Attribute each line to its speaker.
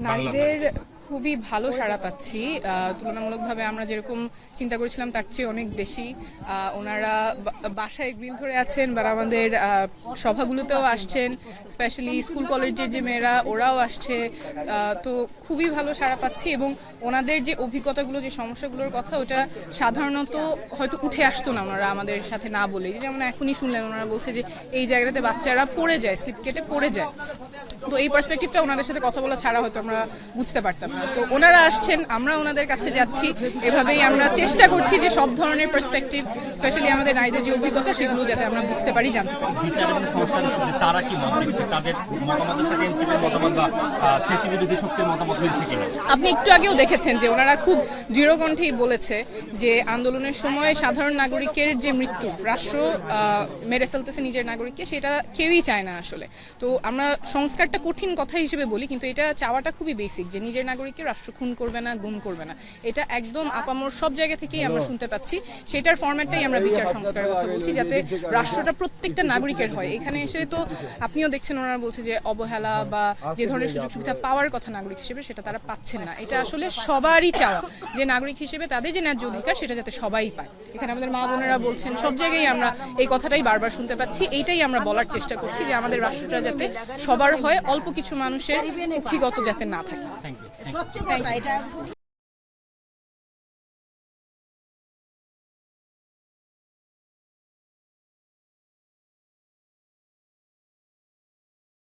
Speaker 1: নারীদের খুবই ভালো সাড়া পাচ্ছি। তুলনামূলকভাবে আমরা যেরকম চিন্তা করেছিলাম তার চেয়ে অনেক বেশি। ওনারা বাসায় গ্রিল ধরে আছেন বা আমাদের সভাগুলোতেও আসছেন, স্পেশালি স্কুল কলেজের যে মেয়েরা ওরাও আসছে। তো খুবই ভালো সাড়া পাচ্ছি এবং ওনাদের যে অভিজ্ঞতাগুলো, যে সমস্যাগুলোর কথা, ওটা সাধারণত হয়তো উঠে আসতো না ওনারা আমাদের সাথে না বলে। যেমন এখনই শুনলেন ওনারা বলছে যে এই জায়গাতে বাচ্চারা পড়ে যায়, স্লিপ কেটে পড়ে যায়। তো এই পার্সপেক্টিভটা ওনাদের সাথে কথা বলা ছাড়া হয়তো আমরা বুঝতে পারতাম না। তো ওনারা আসছেন, আমরা ওনাদের কাছে যাচ্ছি, এভাবেই আমরা চেষ্টা করছি যে সব ধরনের পার্সপেক্টিভ, স্পেশালি আমাদের নারীদের যে অভিজ্ঞতা, সেগুলো যাতে আমরা বুঝতে পারি, জানতে পারি।
Speaker 2: তারা কি মত দিচ্ছে, তাদের মতামতের সাথে এনসিপির মতামত বা ফেসি বিরোধী শক্তির মতামত মিলছে কিনা?
Speaker 1: আপনি একটু আগেও দেখেছেন যে ওনারা খুব দৃঢ়কণ্ঠেই বলেছে যে আন্দোলনের সময় সাধারণ নাগরিকের যে মৃত্যু, রাষ্ট্র মেরে ফেলতেছে নিজের নাগরিককে, সেটা কেউই চায় না আসলে। তো আমরা সংস্কারটা কঠিন কথা হিসেবে বলি, কিন্তু এটা চাওয়াটা খুবই বেসিক, যে নিজের নাগরিককে রাষ্ট্র খুন করবে না, গুম করবে না। এটা একদম আপামর সব জায়গা থেকেই আমরা শুনতে পাচ্ছি। সেটার ফরম্যাটটাই আমরা বিচার সংস্কারের কথা বলছি, যাতে রাষ্ট্রটা প্রত্যেকটা নাগরিকের হয়। এখানে এসে তো আপনিও দেখছেন ওনারা বলছে যে অবহেলা বা যে ধরনের সুযোগ সুবিধা পাওয়ার কথা নাগরিক হিসেবে, সেটা তারা পাচ্ছেন না। এটা আসলে সবারই চাওয়া যে নাগরিক হিসেবে তাদের যে ন্যায্য অধিকার, সেটা যাতে সবাই পায়। এখানে আমাদের মা বোনেরা বলছেন, সব জায়গায় আমরা এই কথাটাই বারবার শুনতে পাচ্ছি। এইটাই আমরা বলার চেষ্টা করছি যে আমাদের রাষ্ট্রটা যাতে সবার হয়, অল্প কিছু মানুষের কক্ষিগত যাতে না থাকে।
Speaker 2: Thank you.
Speaker 3: সত্যি কথা এটা।